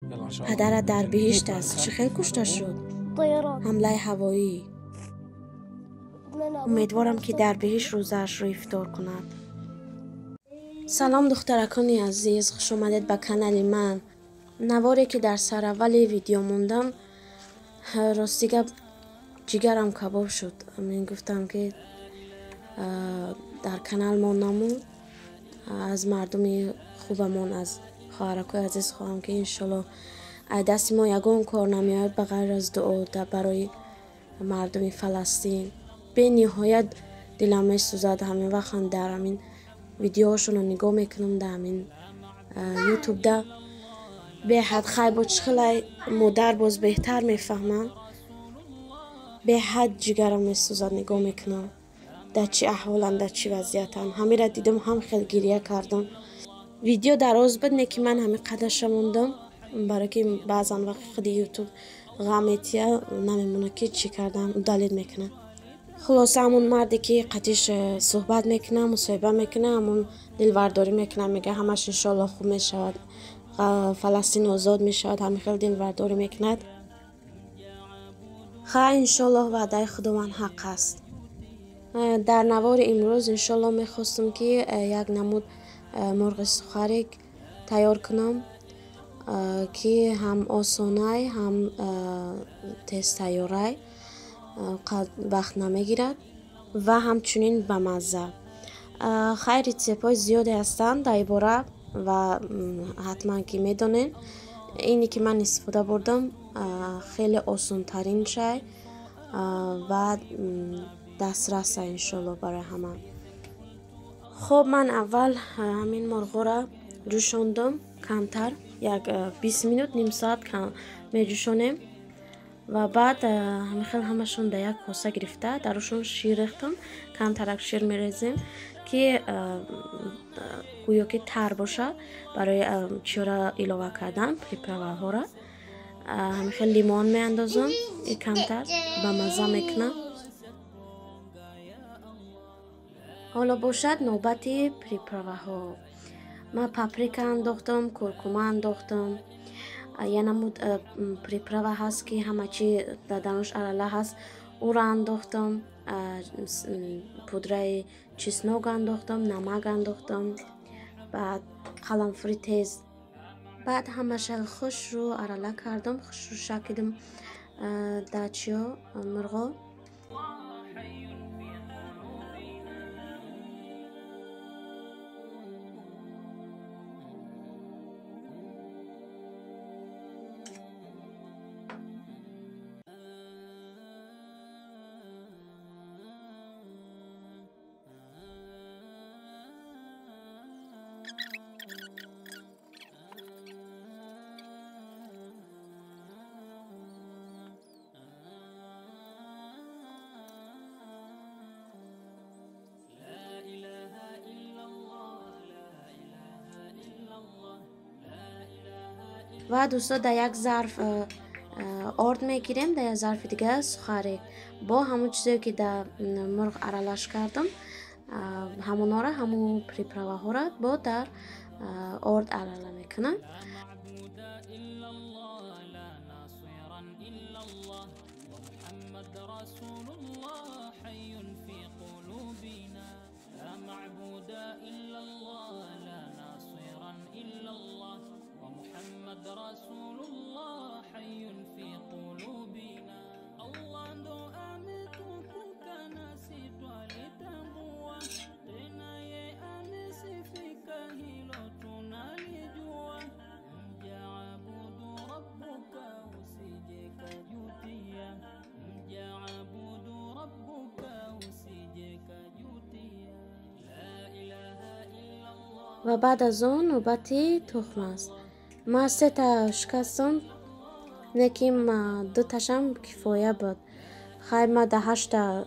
پدرت در بهشت است. چه خیلی کشته شد؟ طيران. حمله هوایی. امیدوارم که در بهشت روزش رو افطار کند. سلام دخترکانی عزیز، خوش آمدید به کانال من. نواری که در سر اول ویدیو موندم، راستی گپ جگرم کباب شد. من گفتم که در کانال ما نمود از مردم خوبمون، از خواهرکای عزیز خواهم که انشالله دست ما یگان کار نمیاد بغیر از دعا برای مردم فلسطین. به نهایت دلم میسوزد. همین وقت در همین ویدیوهاشون رو نگاه میکنم در همین یوتیوب ده به حد خیلی با چخلای مادر باز بهتر میفهمم. به حد جگرم میسوزد نگاه میکنم در چی احوالن، در چی وضعیتن. همین را دیدم هم خیلی گریه کردم. ویدیو دراز بود نه که من همین قدرش موندم، برای که بعضا وقت خود یوتیوب غمیتیه نمیمونه که چی کردم دلیل میکنه. خلاصه همون مردی که قطیش صحبت میکنه، مصاحبه میکنه، همون دلورداری میکنه، میگه همش انشالله خوب میشود، فلسطین آزاد میشود، همین خیلی دلورداری میکنه. خیلی انشالله وعده خداوند حق است. در نوار امروز انشالله میخواستم که یک نمود مرغ سوخاری تیار کنم که هم آسانه هم تیز تیاره، وقت نمیگیرد و همچنین به مزه. خیلی ریسیپ های زیادی هستند در باره و حتما که میدونین. اینی که من استفاده بردم خیلی آسان ترین شای و دسترس انشالله برای همه. خب من اول همین مرغ را جوشاندم کمتر، یک 20 minut نیم ساعت کم می جوشانیم و بعد همشون در یک کاسه گرفته درشون شیر ریختم. کمترک شیر می ریزیم که گویا که تر باشه برای چیورا علاوه کردن پریپراوه ها را. خیلی لیمون می اندازم کمتر به مزه میکنم. حالا باشد نوبتی پریپراوه ها. من پاپریکا انداختم، کرکومه انداختم، یه نمود پریپراوه هست که همه چی درونش علاله هست او را انداختم، پودره چسناک انداختم، نمک انداختم، بعد قرنفل تیز، بعد همش خوش رو علاله کردم، خوش رو شکیدم در چیا مرغا. و دوستا در یک ظرف آرد میگیریم، در یک ظرف دیگه سوخاری با همون چیزی که در مرغ عرالش کردم همونا را، همون پریپراوه ها را با در آرد عراله میکنم. رسول الله حي في قلوبنا الله ndo ametukuka nasi twalitambua tena ye amesifika hilo tunalijua mjaabudu rabbuka usije kajutia mjaabudu rabbuka usije kajutia la ilaha illa Allah. و بعد از اون نوبتی تخم است. ما 3 تا شکستم، نکیم 2 تاشم کفایه بود. خیلی ما 8 تا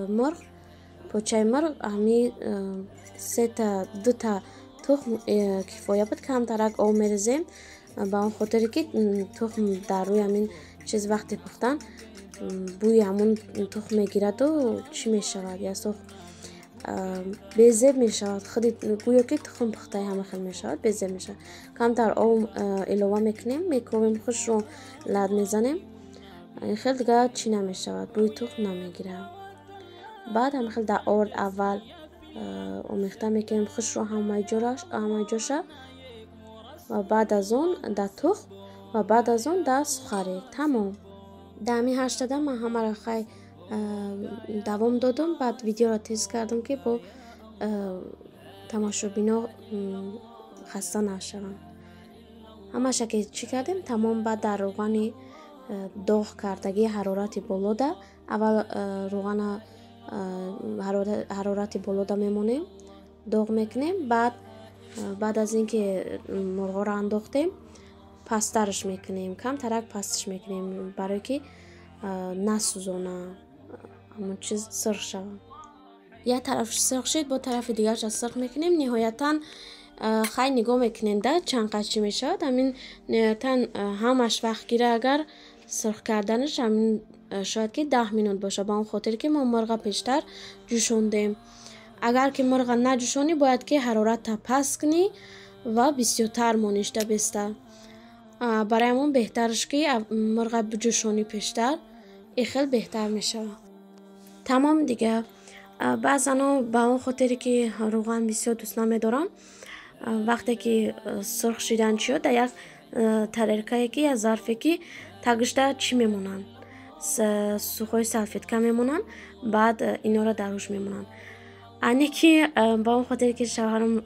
مرغ پوچه مرغ همی 3 تا 2 تا تخم کفایه بود. کم ترک آب میریزیم با اون خاطری که تخم در روی همین چیز وقتی پختن بوی همون تخم میگیرد و چی میشود یا سخ безе мешавад. Худи гӯё ки тухм пухтаи ҳама хел мешавад, безе мешавад. Камтар об илова мекунем, мекӯбем, хушро лад мезанем. این خیلی دیگه چی نمیشود، بوی تخم نمیگیره. بعد همین خیلی در آرد اول آمیخته میکنیم خوش رو همه جاشه و بعد از اون در تخم و بعد از اون در سخاری. تمام. در همین 8 دادم من همه را خیلی دوام دادم. بعد ویدیو را تست کردم که با تماشابینا خسته نشوند. همش که چی کردیم تمام. بعد در روغنی داغ کردگی حرارت بالا ده اول روغن حرارت بالا ده میمونیم، داغ میکنیم. بعد از اینکه مرغا را انداختیم پسترش میکنیم، کم ترک پستش میکنیم برای که نسوزانه همون چیز سرخ شود. یک طرفش سرخ شد با طرف دیگرش سرخ میکنیم. نهایتا خیلی نگاه میکنین ده چند قدر میشود. همین نهایتا همش وقت گیره اگر سرخ کردنش همین شاید که 10 مینوت باشه، با اون خاطر که ما مرغ پیشتر جوشوندیم. اگر که مرغ نجوشونی باید که حرارت تا پس کنی و بسیارتر مونشته بسته. برای همون بهترش که مرغ بجوشونی پیشتر، این خیلی بهتر میشه. تمام دیگه. بعضا با اون خاطر که روغن بسیار دوست نمیدارن، وقتی که سرخ شدن شد در یک ترکایی که یا ظرفی که تگشته چی میمونن، سوخوی سلفیتکا میمونن، بعد اینا را دروش میمونن. اینی که با اون خاطر که شوهرم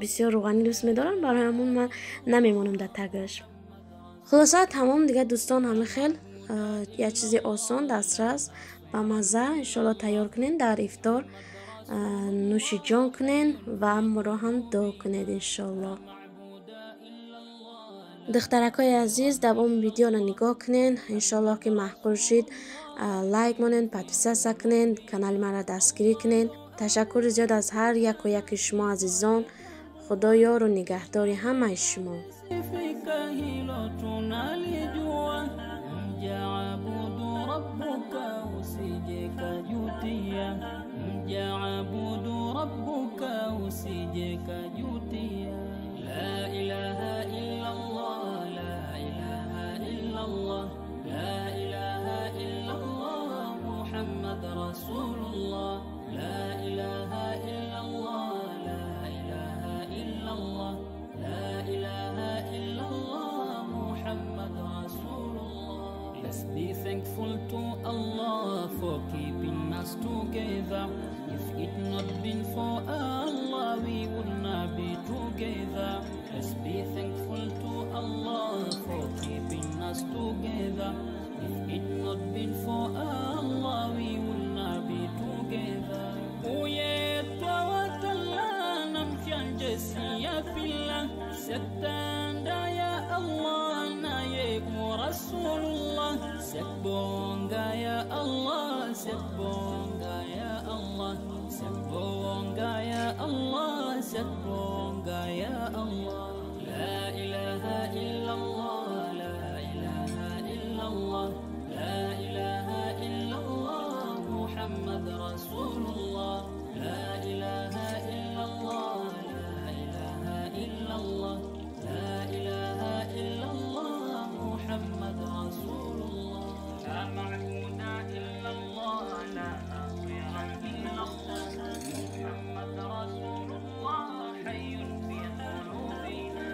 بسیار روغنی دوست میدارن، برای همون من نمیمونم در تگش. خلاصه تمام دیگه دوستان، همه خیل یه چیزی آسان دسترس با مزه انشالله تیار کنین، در افطار نوش جان کنین و مرا هم دعا کنید انشالله. دخترکای عزیز دوام ویدیو را نگاه کنین، انشالله که محقول شید لایک مانین، پادپیسه کنین، کانال ما را دستگیری کنین. تشکر زیاد از هر یک و یک شما عزیزان. خدا یار و نگهداری همه شما. Let's be thankful to Allah for keeping us together. If it not been for Allah, we would not be together. Let's be thankful to Allah for keeping us together. If it not been for Allah, we would not be together. Oh yeah, tawakkalna namshan jasiya fillah. Satanda ya Allah na ye Rasulullah. Sebonga ya Allah, sebonga ya Allah, sebonga ya Allah, sebonga ya Allah. La ilaha illallah, la ilaha illallah, la ilaha illallah, Muhammad Rasulullah. La ilaha illallah, la ilaha illallah, la ilaha illallah, Muhammad Rasulullah. لا معبود إلا الله، لا ناصر إلا الله، محمد رسول الله حي في قلوبنا.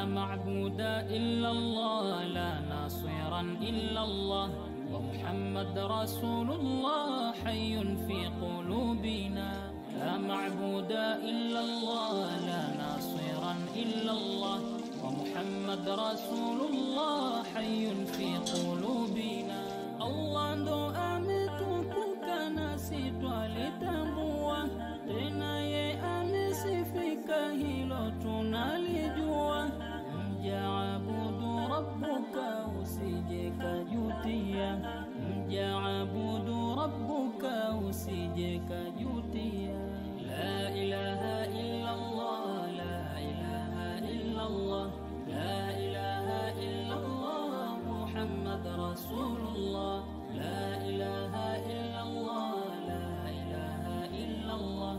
معبود إلا الله لا ناصرا إلا الله ومحمد رسول الله حي في قلوبنا لا معبود إلا الله لا ناصرا إلا الله ومحمد رسول الله حي في قلوبنا الله ndo ametukuka nasi twalitambua tena ye amesifika hilo tunalijua mjaabudu rabbuka usije kajutia mjaabudu rabbuka usije kajutia la ilaha illa Allah la ilaha illa Allah la ilaha illa Allah Muhammad Rasulullah la ilaha illa Allah la ilaha illa Allah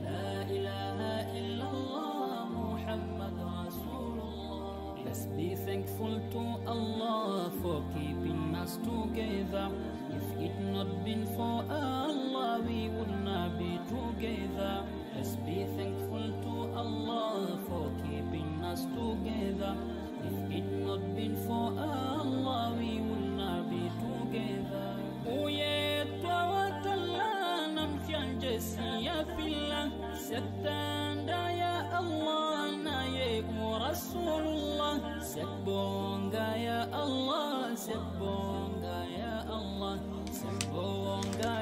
la ilaha illa Allah Muhammad Rasulullah. Let's be thankful to Allah for keeping us together. If it not been for Allah, we would not be together. Let's be thankful to Allah for keeping us together. If it not been for Allah, we would not be together. Uyetwawatala namshanje siya fillah Sektanda ya Allah na ye Rasulullah Sekbonga ya Allah Sekbonga ya Allah Sekbonga